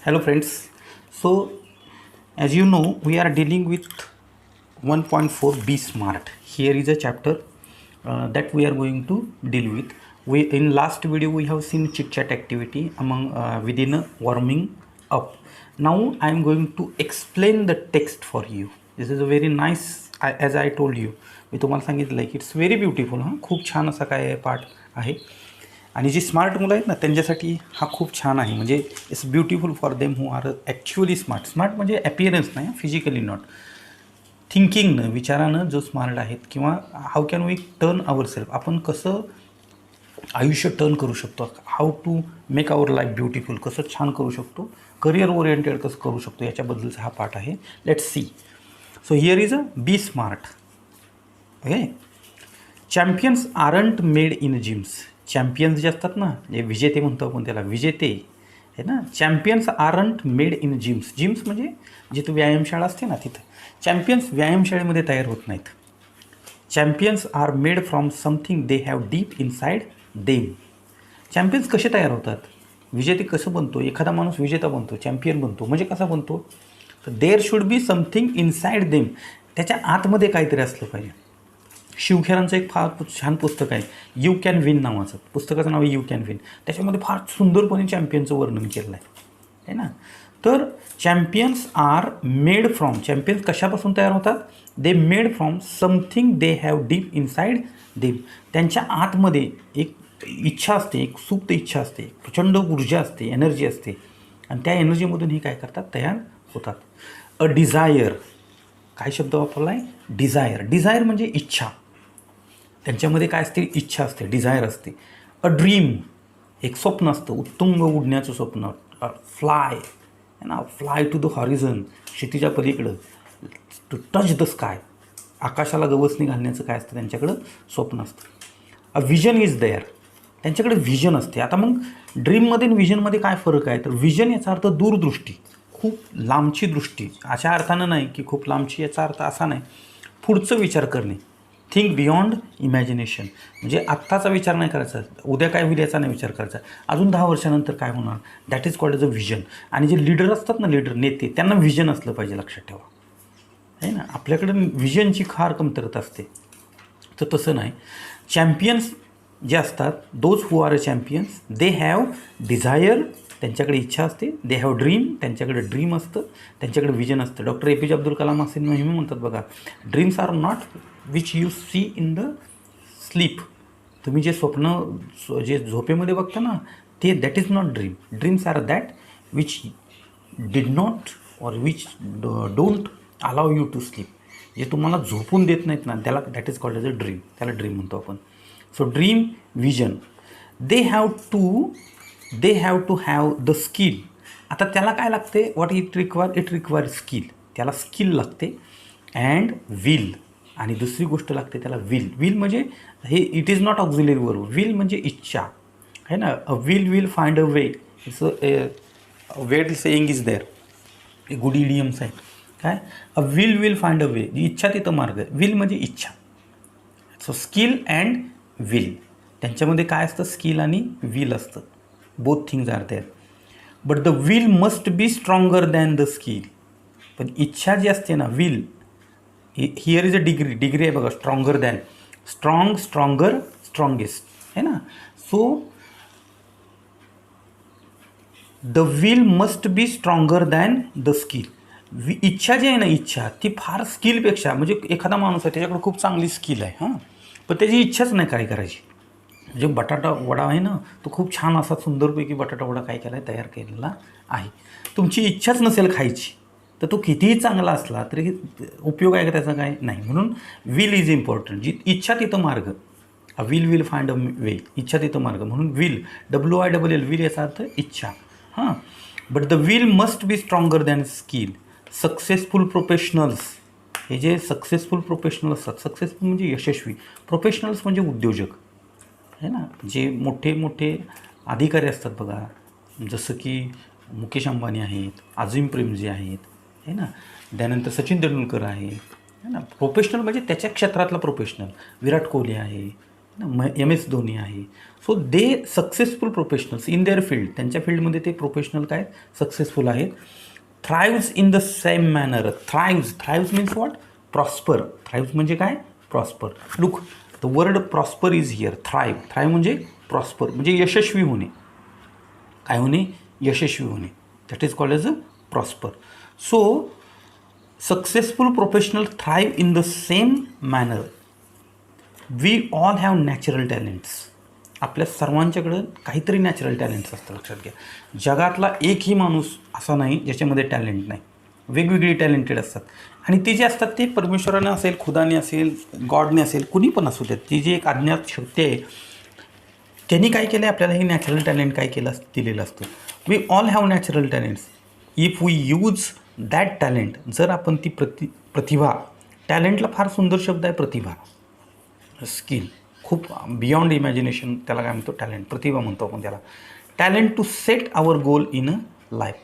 Hello friends. So as you know, we are dealing with 1.4 Be Smart. Here is a chapter that we are going to deal with. We in last video we have seen chit chat activity among within a warming up. Now I am going to explain the text for you. This is a very nice, as I told you, मी तुम्हाला सांगितलं की it's very beautiful. खूप छान असा काय पाठ आहे. आणि जी स्मार्ट मुलं आहेत ना त्यांच्यासाठी हा खूप छान आहे. म्हणजे it's beautiful for them who are actually smart. Smart म्हणजे ॲपिअरन्स नाही, फिजिकली नॉट, थिंकिंगनं, विचारानं जो स्मार्ट आहेत. किंवा how can we turn our self, आपण कसं आयुष्य टर्न करू शकतो, how to make our life beautiful, कसं छान करू शकतो, करिअर ओरिएंटेड कसं करू शकतो, याच्याबद्दलचा हा पाठ आहे. Let's see. So here is a be smart. Okay. Champions aren't made in gyms. Champions जे असतात ना, जे विजेते म्हणतो आपण त्याला, विजेते आहे ना. Champions aren't made in gyms. Gyms म्हणजे जिथं व्यायामशाळा असते ना, तिथं चॅम्पियन्स व्यायामशाळेमध्ये तयार होत नाहीत. Champions are made from something they have deep inside them. Champions कसे तयार होतात, विजेते कसं बनतो, एखादा माणूस विजेता बनतो, चॅम्पियन बनतो म्हणजे कसा बनतो, तर there should be something inside them. त्याच्या आतमध्ये काहीतरी असलं पाहिजे. शिवखेरांचं एक फार छान पुस्तक आहे, यू कॅन विन नावाचं. पुस्तकाचं नाव आहे यू कॅन विन. त्याच्यामध्ये फार सुंदरपणे चॅम्पियनचं वर्णन केलं आहे ना. तर champions are made from, champions कशापासून तयार होतात, they made from something they have deep inside them. त्यांच्या आतमध्ये एक इच्छा असते, एक सुप्त इच्छा असते, प्रचंड ऊर्जा असते, एनर्जी असते, आणि त्या एनर्जीमधून हे काय करतात, तयार होतात. अ डिझायर, काय शब्द वापरला आहे, डिझायर. डिझायर म्हणजे इच्छा. त्यांच्यामध्ये काय असते, इच्छा असते, डिझायर असते. अ ड्रीम, एक स्वप्न असतं, उत्तुंग उडण्याचं स्वप्न. फ्लाय है ना, फ्लाय टू द हॉरिझन, क्षितिजा पलीकडं, टू टच द स्काय, आकाशाला गवसणी घालण्याचं काय असतं त्यांच्याकडं, स्वप्न असतं. अ विजन इज देअर, त्यांच्याकडे व्हिजन असते. आता मग ड्रीममध्ये आणि व्हिजनमध्ये काय फरक आहे, तर व्हिजन याचा अर्थ दूरदृष्टी, खूप लांबची दृष्टी. अशा अर्थानं नाही की खूप लांबची, याचा अर्थ असा नाही, पुढचं विचार करणे. थिंक बियॉन्ड इमॅजिनेशन, म्हणजे आत्ताचा विचार नाही करायचा, उद्या काय होईल याचा नाही विचार करायचा, अजून 10 वर्षानंतर काय होणार, that is called as a vision. आणि जे लीडर असतात ना, लीडर, नेते, त्यांना व्हिजन असलं पाहिजे, लक्षात ठेवा, आहे ना. आपल्याकडे व्हिजनची फार कमतरता असते, तर तसं नाही. चॅम्पियन्स जे असतात, those who are a champions, they have desire, त्यांच्याकडे इच्छा असते. दे हॅव ड्रीम, त्यांच्याकडे ड्रीम असतं, त्यांच्याकडे विजन असतं. डॉक्टर APJ अब्दुल कलाम असे नेहमी म्हणतात बघा, dreams are not which you see in the sleep. तुम्ही जे स्वप्न, जे झोपेमध्ये बघता ना, ते that is not dream. Dreams are that which did not or which don't allow you to sleep. जे तुम्हाला झोपून देत नाहीत ना, त्याला that is called as a dream, त्याला ड्रीम म्हणतो आपण. So dream, vision. They have to have the skill. आता त्याला काय लागते, व्हॉट इट रिक्वायर स्किल, त्याला स्किल लागते. अँड विल, आणि दुसरी गोष्ट लागते त्याला विल म्हणजे हे it is not auxiliary verb. Will म्हणजे इच्छा, है ना. A will find a way. It's a wed saying is there, a good idioms आहे. काय, अ विल फाइंड अ वे, इच्छा तिथं मार्ग. विल म्हणजे इच्छा. सो स्किल अँड विल, त्यांच्यामध्ये काय असतं, स्किल आणि विल असतं. Both things are there. But the will must be stronger than the skill. पण इच्छा जी असते ना, will, here is a degree आहे बघा, स्ट्रॉंगर दॅन, स्ट्रॉंगर, स्ट्रॉंगेस्ट, है ना. So the will must be stronger than the skill. इच्छा जी आहे ना, इच्छा ती फार स्किलपेक्षा, म्हणजे एखादा माणूस आहे त्याच्याकडे खूप चांगली स्किल आहे, हां, पण त्याची इच्छाच नाही काय करायची. म्हणजे बटाटा वडा आहे ना, तो खूप छान असा सुंदरपैकी बटाटा वडा काय केला आहे, तयार केलेला आहे. तुमची इच्छाच नसेल खायची, तर तो कितीही चांगला असला तरी उपयोग आहे का त्याचा, काय नाही. म्हणून विल इज इम्पॉर्टंट. जी इच्छा तिथं मार्ग, विल फाइंड अ वे, इच्छा तिथं मार्ग. म्हणून विल, WILL, विल याचा अर्थ इच्छा, हां. But the will must be stronger than skill. Successful professionals, हे जे सक्सेसफुल प्रोफेशनल असतात, सक्सेसफुल म्हणजे यशस्वी, प्रोफेशनल्स म्हणजे उद्योजक, है ना. जे मोठे मोठे अधिकारी असतात बघा, जसं की मुकेश अंबानी आहेत, अझीम प्रेमजी आहेत, है ना. त्यानंतर सचिन तेंडुलकर आहे, है ना. प्रोफेशनल म्हणजे त्याच्या क्षेत्रातला प्रोफेशनल. विराट कोहली आहे, MS धोनी आहे. So they successful professionals in their field, त्यांच्या फील्डमध्ये ते प्रोफेशनल काय सक्सेसफुल आहेत. Thrives in the same manner. Thrives means what? Prosper. Thrives म्हणजे काय? Prosper. Look, the word prosper is here. Thrive म्हणजे प्रॉस्पर, म्हणजे यशस्वी होणे. काय होणे? यशस्वी होणे. That is called as a prosper. So successful professional thrive in the same manner. We all have natural talents. आपल्या सर्वांच्याकडं काहीतरी नॅचरल टॅलेंट्स असतात. लक्षात घ्या, जगातला एकही माणूस असा नाही ज्याच्यामध्ये टॅलेंट नाही. वेगवेगळी टॅलेंटेड असतात, आणि ते जे असतात ते परमेश्वराने असेल, खुदाने असेल, गॉडने असेल, कुणी पण असू द्यात, ती जी एक अज्ञात शक्ती आहे, त्यांनी काय केलं आहे, आपल्याला हे नॅचरल टॅलेंट काय केलं दिलेलं असतं. We all have natural talents. If we use that talent, जर आपण ती प्रतिभा, टॅलेंटला फार सुंदर शब्द आहे प्रतिभा, स्किल, खूप बियॉन्ड इमॅजिनेशन, त्याला काय म्हणतो? टॅलेंट, प्रतिभा म्हणतो आपण त्याला. Talent to set our goal in a life.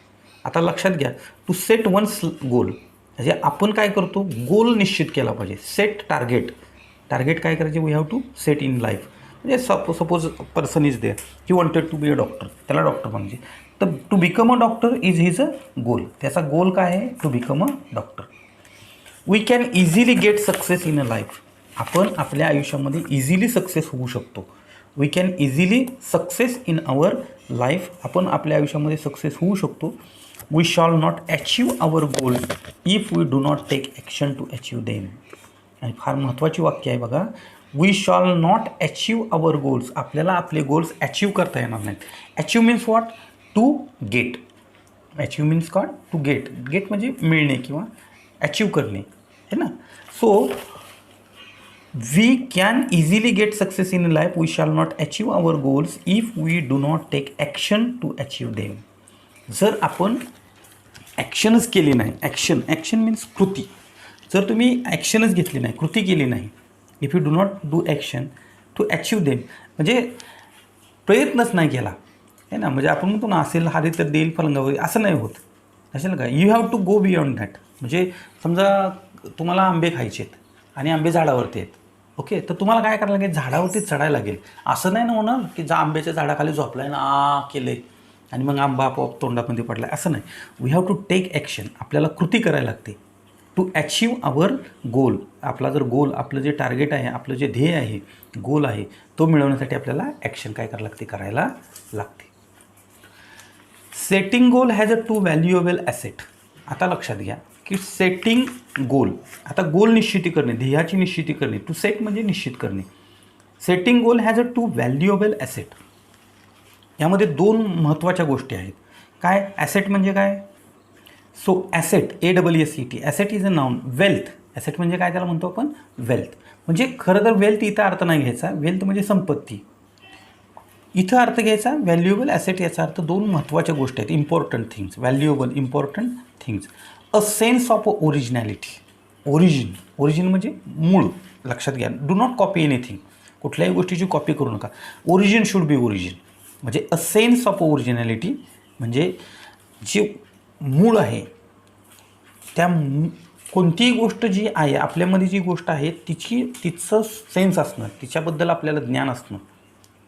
आता लक्षात घ्या, टू सेट वन्स गोल म्हणजे आपण काय करतो? गोल निश्चित केला पाहिजे. सेट टार्गेट काय करायचे? We have to set in life. म्हणजे suppose person is there, he wanted to be a doctor, त्याला डॉक्टर पाहिजे. तर to become a doctor is his a goal. त्याचा गोल काय आहे? To become a doctor. We can easily get success in a life. आपण आपल्या आयुष्यामध्ये easily success होऊ शकतो. We can easily success in our life. आपण आपल्या आयुष्यामध्ये सक्सेस होऊ शकतो. We shall not achieve our goals if we do not take action to achieve them. आणि फार महत्त्वाची वाक्य आहे बघा. We shall not achieve our goals. आपल्याला आपले गोल्स अचीव करता येणार नाहीत. Achieve means what? To get. Achieve means काय? To get. गेट म्हणजे मिळणे किंवा अचीव करणे, है ना. So we can easily get success in life. We shall not achieve our goals if we do not take action to achieve them. जर आपण ॲक्शनच केली नाही, ॲक्शन मीन्स कृती. जर तुम्ही ॲक्शनच घेतली नाही, कृती केली नाही, if you do not do action to achieve them, म्हणजे प्रयत्नच नाही केला, आहे ना. म्हणजे आपण म्हणतो ना, असेल हारी तर देईल फलंगावर, असं नाही होत. असेल का? You have to go beyond that. म्हणजे समजा तुम्हाला आंबे खायचे आहेत आणि आंबे झाडावरती आहेत, ओके, तर तुम्हाला काय करायला लागेल? झाडावरती चढायला लागेल. असं नाही ना होणार की जा आंब्याच्या झाडाखाली झोपला आहे ना केलं आहे आणि मग आंबा आपोआप तोंडामध्ये पडला, असं नाही. We have to take action. आपल्याला कृती करायला लागते टू अचीव आवर गोल. आपला जर गोल, आपलं जे टार्गेट आहे, आपलं जे ध्येय आहे, गोल आहे, तो मिळवण्यासाठी आपल्याला ॲक्शन काय करायला लागते? करायला लागते. Setting goal has a to valuable asset. आता लक्षात घ्या की सेटिंग गोल, आता गोल निश्चिती करणे, ध्येयाची निश्चिती करणे. टू सेट म्हणजे निश्चित करणे. Setting goal has a to valuable asset. यामध्ये दोन महत्त्वाच्या गोष्टी आहेत. काय? ॲसेट म्हणजे काय? So asset, ASSET, asset is a noun. Wealth, asset म्हणजे काय? त्याला म्हणतो आपण वेल्थ. म्हणजे खरं तर वेल्थ इथं अर्थ नाही घ्यायचा. वेल्थ म्हणजे संपत्ती. इथं अर्थ घ्यायचा व्हॅल्युएबल ॲसेट. याचा अर्थ दोन महत्त्वाच्या गोष्टी आहेत, important things. Valuable, important things. A sense of originality. Origin म्हणजे मूळ. लक्षात घ्या, डू नॉट कॉपी एनिथिंग. कुठल्याही गोष्टीची कॉपी करू नका. Origin should be origin. म्हणजे अ सेन्स ऑफ ओरिजिनॅलिटी म्हणजे जे मूळ आहे, त्या कोणतीही गोष्ट जी आहे आपल्यामध्ये, जी गोष्ट आहे तिचं सेन्स असणं, तिच्याबद्दल आपल्याला ज्ञान असणं,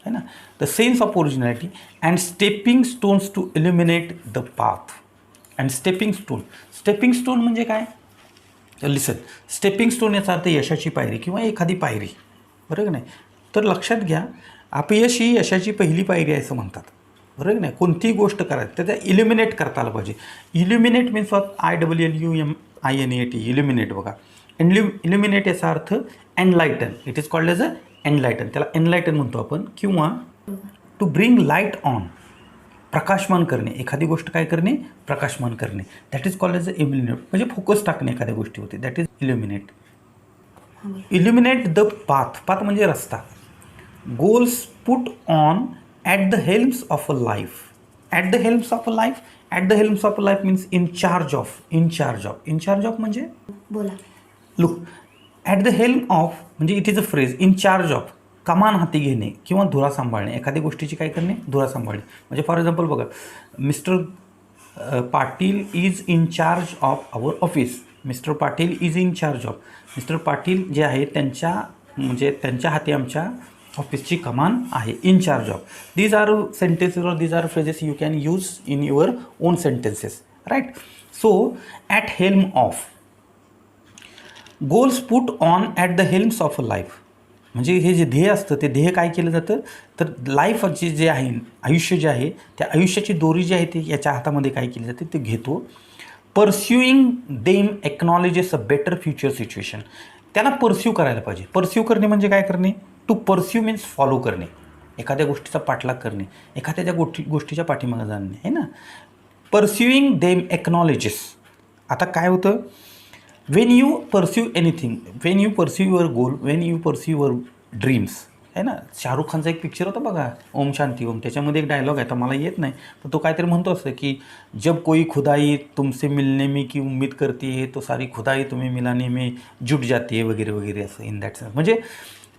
है ना. The sense of originality and stepping stones to illuminate the path. And stepping stone म्हणजे काय? लिसन, स्टेपिंग स्टोन याचा अर्थ यशाची पायरी किंवा एखादी पायरी, बरोबर की नाही. तर लक्षात घ्या, अपयश ही यशाची पहिली पायरी आहे असं म्हणतात, बरोबर की नाही. कोणतीही गोष्ट करायची तर त्या इल्युमिनेट करता आलं पाहिजे. इल्युमिनेट मीन्स ILLUMINATE, इल्युमिनेट बघा. इल्युमिनेट याचा अर्थ enlighten. It is called as a enlighten. त्याला एनलाइटन म्हणतो आपण. किंवा टू ब्रिंग लाईट ऑन, प्रकाशमान करणे. एखादी गोष्ट काय करणे? प्रकाशमान करणे. That is called as a illuminate. म्हणजे फोकस टाकणे एखाद्या गोष्टीवरती. That is illuminate. Illuminate the path म्हणजे रस्ता. Goals put on at the helms of a life. At the helms of a life means in charge of म्हणजे बोला. Look, at the helm of म्हणजे it is a phrase. In charge of, कमान हाती घेणे किंवा धुरा सांभाळणे. एखाद्या गोष्टीची काय करणे? धुरा सांभाळणे. म्हणजे फॉर एक्झाम्पल बघा, mister Patil is in charge of our office. Mister Patil is in charge of. Mister Patil जे आहे त्यांच्या हाती आमच्या ऑफिसची कमान आहे. In charge of. These are sentences और these are phrases you can use in your own sentences, right. So at helm of. Goals put on at the helms of a life. म्हणजे हे जे ध्येय असतं ते ध्येय काय केलं जातं तर लाईफची जे आहे, आयुष्य जे आहे, त्या आयुष्याची दोरी जी आहे ती याच्या हातामध्ये काय केली जाते ते घेतो. Pursuing them acknowledges a better future situation. त्याला परस्यू करायला पाहिजे. परस्यू करणे म्हणजे काय करणे? टू परस्यू मीन्स फॉलो करणे, एखाद्या गोष्टीचा पाठलाग करणे, एखाद्या गोष्टीच्या पाठीमागे जाणे, आहे ना. परस्युईंग देम एक्नॉलेजेस. आता काय होतं, Wien you pursue anything, Wien you pursue your goal, Wien you pursue your dreams, आहे ना. शाहरुख खानचा एक पिक्चर होता बघा, ओम शांती ओम. त्याच्यामध्ये एक डायलॉग आहे, तर मला येत नाही, पण तो काहीतरी म्हणतो असतं की जब कोई खुदाई तुमसे मिलने में की उम्मीद करती है तो सारी खुदाई तुम्हें मिलाने में जुट जाती है, वगैरे वगैरे, असं इन दॅट सेन्स. म्हणजे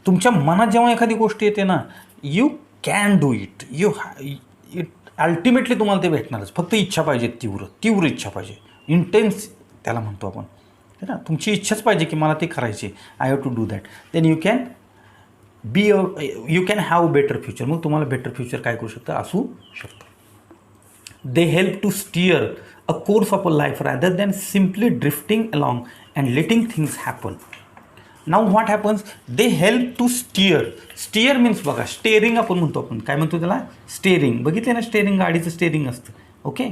तुमच्या मनात जेव्हा एखादी गोष्ट येते ना, you can do it, it ultimately तुम्हाला ते भेटणारच. फक्त इच्छा पाहिजे, तीव्र इच्छा पाहिजे, इंटेन्स त्याला म्हणतो आपण, है ना. तुमची इच्छाच पाहिजे की मला ते करायचे, I have to do that. Then you can have better future. मग तुम्हाला बेटर फ्युचर काय करू शकतं, असू शकतं. They help to steer a course of a life rather than simply drifting along and letting things happen. Now what happens, they help to steer. Steer means बघा, steering आपण म्हणतो, आपण काय म्हणतो त्याला, स्टेअरिंग. बघितले ना, स्टेअरिंग, गाडीचं स्टेअरिंग असतं, okay.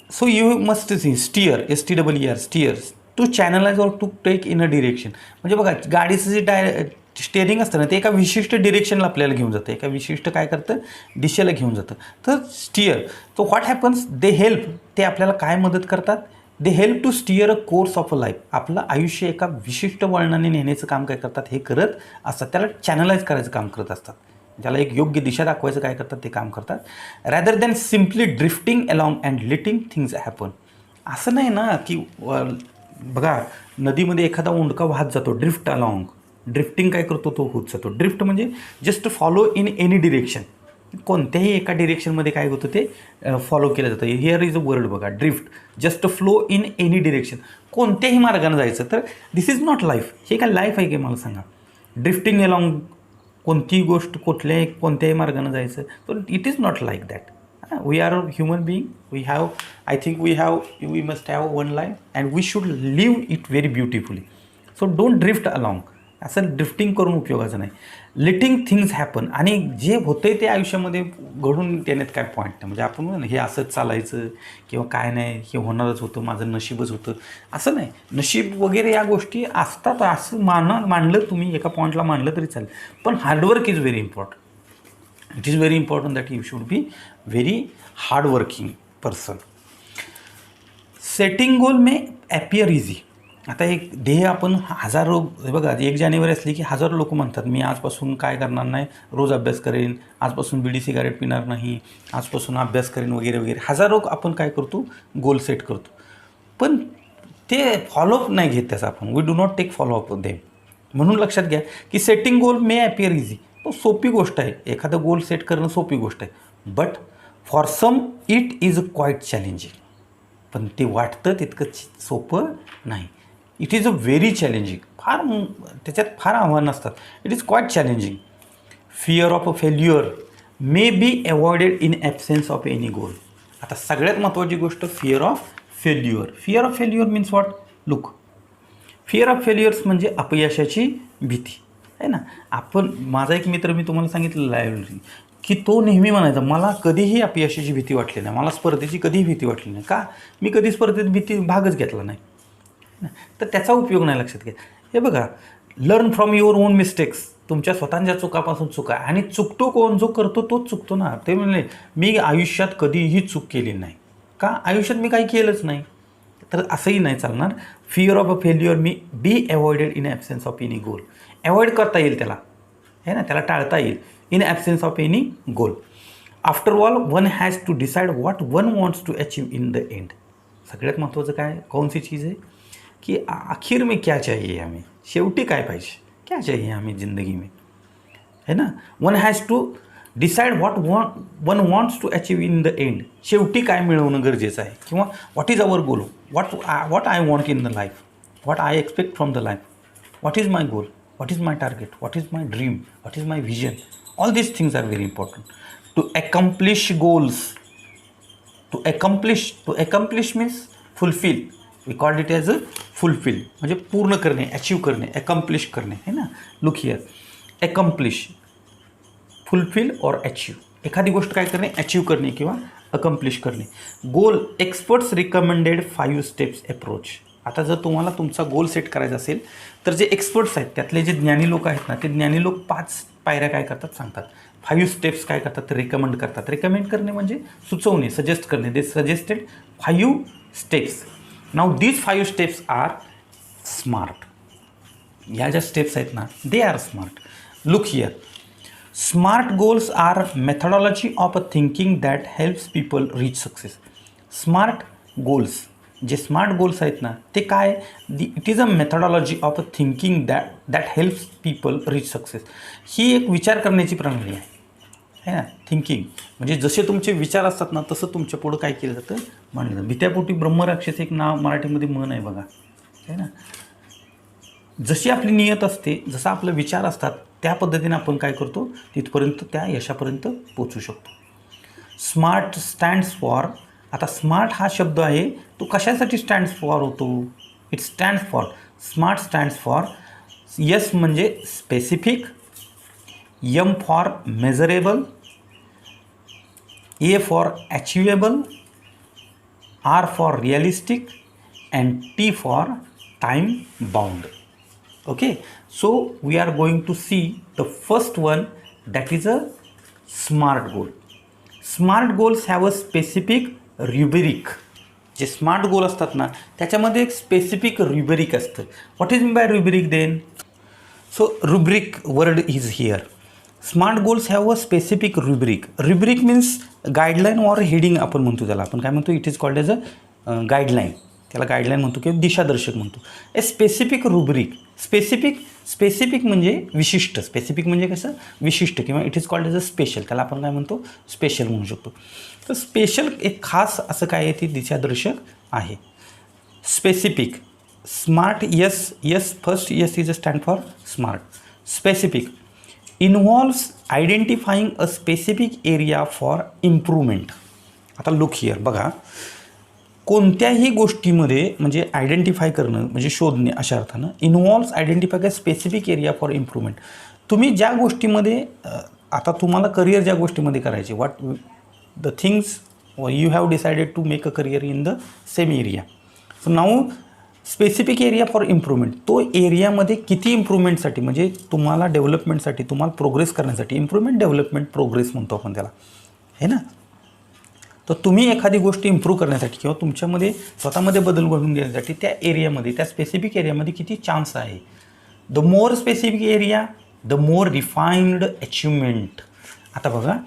So you must see steer, STEER, steer, to channelise or to take in a direction. म्हणजे बघा, गाडीचं जे स्टेअरिंग असतं ना, ते एका विशिष्ट डिरेक्शनला आपल्याला घेऊन जातं, एका विशिष्ट काय करतं, दिशेला घेऊन जातं. तर steer. So what happens, they help, ते आपल्याला काय मदत करतात, they help to steer a course of a life. आपलं आयुष्य एका विशिष्ट वळणाने नेण्याचं काम काय करतात, हे करत असतात. त्याला चॅनलाइज करायचं काम करत असतात, ज्याला एक योग्य दिशा दाखवायचं काय करतात, ते काम करतात. Rather than simply drifting along and letting things happen. असं नाही ना की बघा, नदीमध्ये एखादा ओंडका वाहत जातो, ड्रिफ्ट अलॉंग. ड्रिफ्टिंग काय करतो, तो होत जातो. ड्रिफ्ट म्हणजे just follow in any direction. कोणत्याही एका डिरेक्शनमध्ये काय होतं ते फॉलो केलं जातं. हिअर इज अ वर्ड बघा, drift, just flow in any direction. कोणत्याही मार्गाने जायचं. तर दिस इज नॉट लाईफ. हे काय लाईफ आहे की मला सांगा. ड्रिफ्टिंग अलॉंग, कोणतीही गोष्ट कोणत्याही मार्गाने जायचं, तर it is not like that. We are human being, we must have one life and we should live it very beautifully. So don't drift along. असं ड्रिफ्टिंग करून उपयोगाचं नाही. Letting things happen. आणि जे होतंय ते आयुष्यामध्ये घडून देण्यात काय पॉईंट नाही. म्हणजे आपण म्हणून हे असंच चालायचं किंवा काय नाही, हे होणारच होतं, माझं नशीबच होतं, असं नाही. नशीब वगैरे या गोष्टी असतात, असं मानलं तुम्ही, एका पॉईंटला मानलं तरी चालेल. पण hard work is very important. It is very important that you should be very hardworking person. Setting goal may appear easy. आता एक ध्येय आपण हजारो, बघा 1 जानेवारी असली की हजारो लोक म्हणतात मी आजपासून काय करणार नाही, रोज अभ्यास करेन, आजपासून बिडी सिगारेट पिणार नाही, आजपासून अभ्यास करेन, वगैरे वगैरे. हजारो आपण काय करतो, गोल सेट करतो, पण ते फॉलोअप नाही घेत त्याचा आपण. We do not take follow up them. म्हणून लक्षात घ्या की setting goal may appear easy. तो सोपी गोष्ट आहे, एखादं गोल सेट करणं सोपी गोष्ट आहे. But for some it is quite challenging. पण ते वाटतं तितकं सोपं नाही. It is a very challenging. त्याच्यात फार आव्हानं असतात. It is quite challenging. Fear of a failure may be avoided in absence of any goal. आता सगळ्यात महत्त्वाची गोष्ट, fear of failure. Fear of failure means what, look. Fear of failures म्हणजे अपयशाची भीती, आहे ना. आपण, माझा एक मित्र, मी तुम्हाला सांगितलेलं आहे की तो नेहमी म्हणायचा, मला कधीही अपयशाची भीती वाटली नाही, मला स्पर्धेची कधीही भीती वाटली नाही. का, मी कधी स्पर्धेत भागच घेतला नाही. तर त्याचा उपयोग नाही लक्षात घ्या. हे बघा, learn from your on mistakes. तुमच्या स्वतःच्या चुकापासून चुका. आणि चुकतो कोण, जो करतो तोच चुकतो ना. ते म्हणले मी आयुष्यात कधीही चूक केली नाही. का, आयुष्यात मी काही केलंच नाही. तर असंही नाही चालणार. Fear of a failure may be avoided in absence of any goal. Avoid करता येईल त्याला, है ना, त्याला टाळता येईल. In absence of any goal. After all one has to decide what one wants to achieve in the end. सगळ्यात महत्त्वाचं काय, कौन सी चीज़ है कि आखिर में क्या चाहिए हमें, शेवटी काय पाहिजे, क्या चाहिए हमें ज़िंदगी में, है ना. One has to decide one wants to achieve in the end. शेवटी काय मिळवणं गरजेचं आहे, किंवा what is our goal, what I want in the life, what I expect from the life, what is my goal. what is my target, what is my dream, what is my vision. All these things are very important. To accomplish goals, to accomplish means fulfill. We called it as a fulfill, म्हणजे पूर्ण करणे, achieve करणे, accomplish करणे, है ना. Look here, accomplish, fulfill or achieve. एखादी गोष्ट काय करणे, अचीव करणे किंवा अकम्प्लिश करणे. गोल, एक्सपर्ट्स रिकमेंडेड 5 स्टेप्स अप्रोच. आता जर तुम्हाला तुमचा गोल सेट करायचा असेल तर जे एक्सपर्ट्स आहेत, त्यातले जे ज्ञानी लोक आहेत ना, ते ज्ञानी लोक 5 पायऱ्या काय करतात सांगतात. 5 स्टेप्स काय करतात, ते रेकमेंड करतात. रेकमेंड करणे म्हणजे सुचवणे, सजेस्ट करणे. They suggested 5 steps. Now these 5 steps are smart. या ज्या स्टेप्स आहेत ना, they are smart. Look here, smart goals are methodology of a thinking that helps people reach success. Smart goals, जे स्मार्ट गोल्स आहेत ना, ते काय, it is a methodology of a thinking that helps people reach success. ही एक विचार करण्याची प्रणाली आहे ना. थिंकिंग म्हणजे जसे तुमचे विचार असतात ना, तसं तुमच्या पुढं काय केलं जातं, मानलं जातं. भित्यापोटी ब्रह्मराक्षस एक नाव मराठीमध्ये म्हण आहे बघा, है ना. जशी आपली नियत असते, जसं आपले विचार असतात, त्या पद्धतीने आपण काय करतो, तिथपर्यंत त्या यशापर्यंत पोचू शकतो. स्मार्ट स्टँड्स फॉर, आता स्मार्ट हा शब्द आहे, तो कशासाठी स्टँड्स फॉर होतो. It stands for, smart stands for, S म्हणजे specific, M for measurable, A for achievable, R for realistic and T for time bound. Okay, so we are going to see the first one, that is a smart goal. Smart goals have a specific rubric. जे smart goal असतात ना, त्याच्यामध्ये एक specific rubric असतं. What is mean by rubric then? So rubric word is here. Smart goals have a specific rubric. Rubric means guideline or heading आपण म्हणतो त्याला. आपण काय म्हणतो, it is called as a guideline. त्याला गाईडलाईन म्हणतो किंवा दिशादर्शक म्हणतो. A specific rubric. स्पेसिफिक म्हणजे विशिष्ट. स्पेसिफिक म्हणजे कसं, विशिष्ट, किंवा it is called as a special. त्याला आपण काय म्हणतो, स्पेशल म्हणू शकतो. तर स्पेशल एक खास असं काय आहे, ते दिशादर्शक आहे. Specific, smart, yes first, yes is a stand for smart. Specific involves identifying a specific area for improvement. आता लुक हिअर बघा, कोणत्याही गोष्टीमध्ये म्हणजे आयडेंटिफाय करणं म्हणजे शोधणे अशा अर्थानं. Involves identify a specific area for improvement. तुम्ही ज्या गोष्टीमध्ये, आता तुम्हाला करिअर ज्या गोष्टीमध्ये करायचे, what the things you have decided to make a career in the same area. So now specific area for improvement. तो एरियामध्ये किती इम्प्रूव्हमेंटसाठी, म्हणजे तुम्हाला डेव्हलपमेंटसाठी, तुम्हाला प्रोग्रेस करण्यासाठी. इम्प्रूव्हमेंट, डेव्हलपमेंट, प्रोग्रेस म्हणतो आपण त्याला, है ना. तर तुम्ही एखादी गोष्ट इम्प्रूव्ह करण्यासाठी किंवा तुमच्यामध्ये स्वतःमध्ये बदल घडून देण्यासाठी त्या एरियामध्ये, त्या स्पेसिफिक एरियामध्ये किती चान्स आहे. The more specific area, the more refined achievement. आता बघा,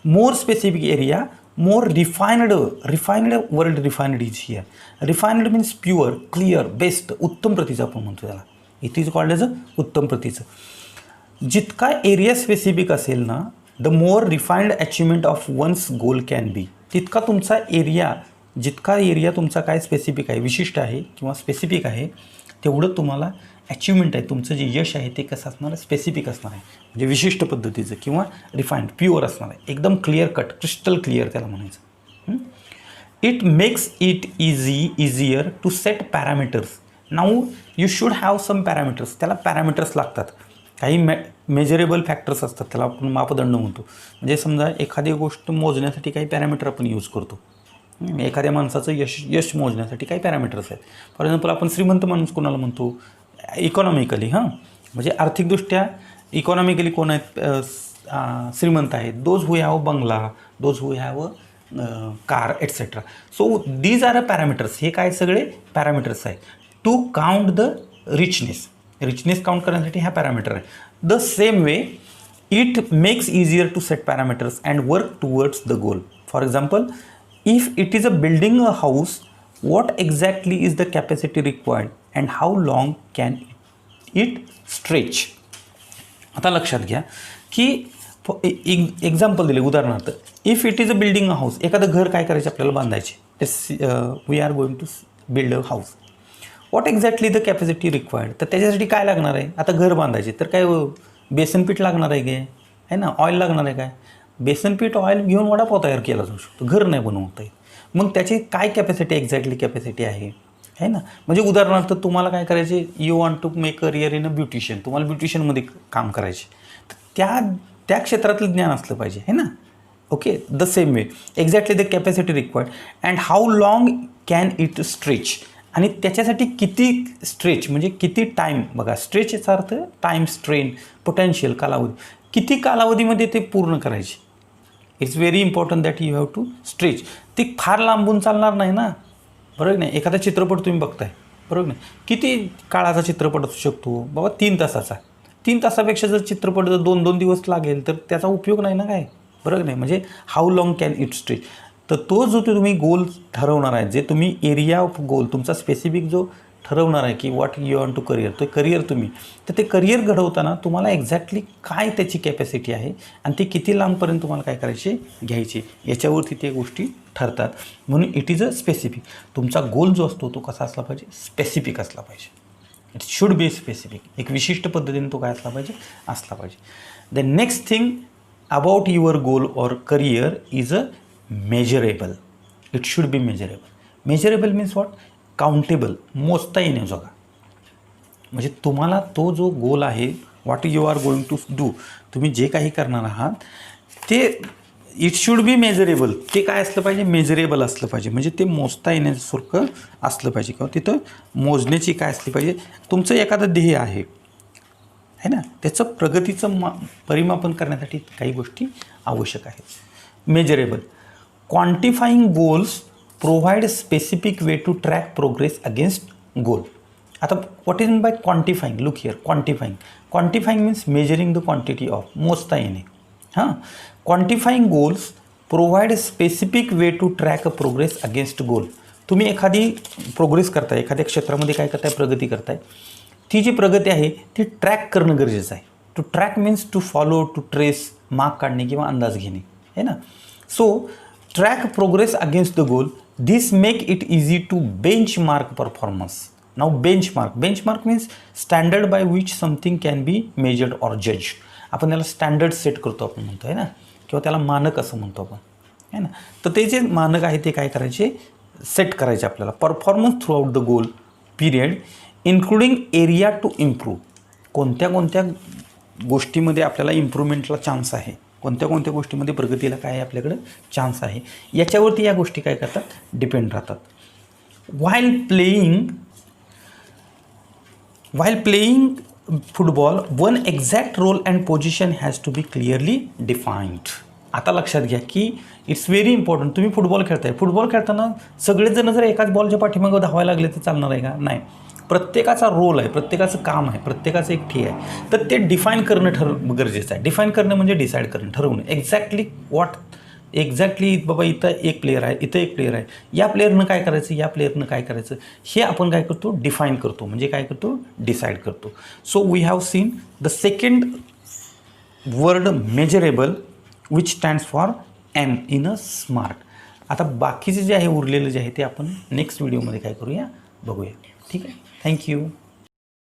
more specific area, more refined word, refined is here. Refined means pure, clear, best, उत्तम प्रतीचं आपण म्हणतो त्याला. It is called as a उत्तम प्रतीचं. जितका एरिया स्पेसिफिक असेल ना, the more refined achievement of one's goal can be. तितका तुमचा एरिया, जितका एरिया तुमचा काय स्पेसिफिक आहे, विशिष्ट आहे किंवा स्पेसिफिक आहे, तेवढं तुम्हाला अचिव्हमेंट आहे, तुमचं जे यश आहे ते कसं असणार आहे, स्पेसिफिक असणार आहे, म्हणजे विशिष्ट पद्धतीचं किंवा रिफाईन्ड, प्युअर असणार आहे, एकदम क्लिअर कट, क्रिस्टल क्लिअर त्याला म्हणायचं. It makes it easier to set parameters. Now you should have some parameters. त्याला पॅरामीटर्स लागतात. काही मेजरेबल फॅक्टर्स असतात, त्याला आपण मापदंड म्हणतो. म्हणजे समजा एखादी गोष्ट मोजण्यासाठी काही पॅरामीटर आपण यूज करतो. एखाद्या माणसाचं यश मोजण्यासाठी काही पॅरामीटर्स आहेत. फॉर एक्झाम्पल, आपण श्रीमंत माणूस कोणाला म्हणतो, इकॉनॉमिकली, म्हणजे आर्थिकदृष्ट्या इकॉनॉमिकली कोण आहेत, श्रीमंत आहेत. Those who have bungalow, those who have car, etcetera. So these are a parameters. हे काय सगळे पॅरामीटर्स आहेत to count the richness. Richness count करण्यासाठी हा पॅरामीटर आहे. The same way it makes easier to set parameters and work towards the goal. For example, if it is a building a house, what exactly is the capacity required and how long can it stretch. आता लक्षात घ्या की example दिले, उदाहरणार्थ, if it is a building a house. एखादं घर काय करायचे, आपल्याला बांधायचे. We are going to build a house. What exactly the capacity required. तर त्याच्यासाठी काय लागणार आहे. आता घर बांधायचे तर काय बेसन पीठ लागणार आहे काय, आहे ना. ऑइल लागणार आहे काय. बेसन पीठ ऑइल घेऊन वडापाव तयार केला जाऊ शकतो, घर नाही बनवता येईल. मग त्याची काय कॅपॅसिटी एक्झॅक्टली कॅपॅसिटी आहे ना. म्हणजे उदाहरणार्थ तुम्हाला काय करायचे, you want to make career in a beautician, तुम्हाला ब्युटिशियनमध्ये काम करायचे, तर त्या क्षेत्रातलं ज्ञान असलं पाहिजे, आहे ना. Okay, the same way exactly the capacity required and how long can it stretch. आणि त्याच्यासाठी किती स्ट्रेच म्हणजे किती टाईम. बघा, स्ट्रेच याचा अर्थ टाईम, स्ट्रेन, पोटेन्शियल, कालावधी. किती कालावधीमध्ये ते पूर्ण करायचे. It's very important that you have to stretch. ते फार लांबून चालणार नाही ना, बरोबर नाही. एखादा चित्रपट तुम्ही बघताय, बरोबर नाही, किती काळाचा चित्रपट असू शकतो बाबा, 3 तासाचा. 3 तासापेक्षा जर चित्रपट जर 2-2 दिवस लागेल तर त्याचा उपयोग नाही ना काय, बरोबर नाही. म्हणजे how long can it stretch. तर तो जो तुम्ही गोल ठरवणार आहे, जे तुम्ही एरिया ऑफ गोल तुमचा स्पेसिफिक जो ठरवणार आहे की what you want to career, तो करियर तुम्ही, तर ते करियर घडवताना तुम्हाला एक्झॅक्टली काय त्याची कॅपॅसिटी आहे आणि ते किती लांबपर्यंत तुम्हाला काय करायचे, घ्यायचे, याच्यावरती ते गोष्टी ठरतात. म्हणून इट इज अ स्पेसिफिक. तुमचा गोल जो असतो तो कसा असला पाहिजे, स्पेसिफिक असला पाहिजे. It should be specific. एक विशिष्ट पद्धतीने तो काय असला पाहिजे. The next thing about your goal or career is a measurable. It should be measurable. Measurable means what, countable, मोजता येण्याजोगा. म्हणजे तुम्हाला तो जो गोल आहे, what you are going to do, तुम्ही जे काही करणार आहात ते इट शुड बी मेजरेबल. ते काय असलं पाहिजे, मेजरेबल असलं पाहिजे. म्हणजे ते मोजता येण्यासारखं असलं पाहिजे किंवा तिथं मोजण्याची काय असली पाहिजे. तुमचं एखादं ध्येय आहे ना, त्याचं प्रगतीचं परिमापन करण्यासाठी काही गोष्टी आवश्यक आहेत. Measurable. Quantifying goals provide specific way to track progress against goal. आता what is mean by quantifying, look here. Quantifying means measuring the quantity of, मोजता येणे. हां, quantifying goals provide specific way to track a progress against goal. तुम्ही एखादी progress करताय, एखाद्या क्षेत्रामध्ये काय करताय, प्रगती करताय. ती जी प्रगती आहे ती ट्रॅक करणं गरजेचं आहे. To track means to follow, to trace, mark काढणे किंवा अंदाज घेणे, है ना. So track progress against the goal. This make it easy to benchmark performance. Now benchmark means standard by which something can be measured or जज. आपण त्याला standard set करतो, आपण म्हणतो आहे ना, किंवा त्याला मानक असं म्हणतो आपण, आहे ना. तर ते जे मानक आहे ते काय करायचे, सेट करायचे आपल्याला. Performance throughout the goal period including area to improve. कोणत्या गोष्टीमध्ये आपल्याला इम्प्रूव्हमेंटला चान्स आहे, कोणत्या गोष्टीमध्ये प्रगतीला काय आहे आपल्याकडं चान्स आहे, याच्यावरती या गोष्टी काय करतात, डिपेंड राहतात. While playing football one exact role and position has to be clearly defined. आता लक्षात घ्या की इट्स व्हेरी इम्पॉर्टंट. तुम्ही फुटबॉल खेळताना सगळेजण जर एकाच बॉलच्या पाठीमागं धावायला लागले तर चालणार आहे का, नाही. प्रत्येकाचा रोल आहे, प्रत्येकाचं काम आहे, प्रत्येकाचं एक ध्येय आहे. तर ते डिफाईन करणं गरजेचं आहे. डिफाईन करणं म्हणजे डिसाईड करणं, ठरवणं. एक्झॅक्टली बाबा इथं एक प्लेयर आहे, इथं एक प्लेयर आहे, या प्लेयरनं काय करायचं, या प्लेयरनं काय करायचं, हे आपण काय करतो, डिफाईन करतो. म्हणजे काय करतो, डिसाईड करतो. So we have seen the second word measurable which stands for M in a SMART. आता बाकीचे जे आहे, उरलेलं जे आहे ते आपण नेक्स्ट व्हिडिओमध्ये काय करूया, बघूया. ठीक आहे. थँक्यू.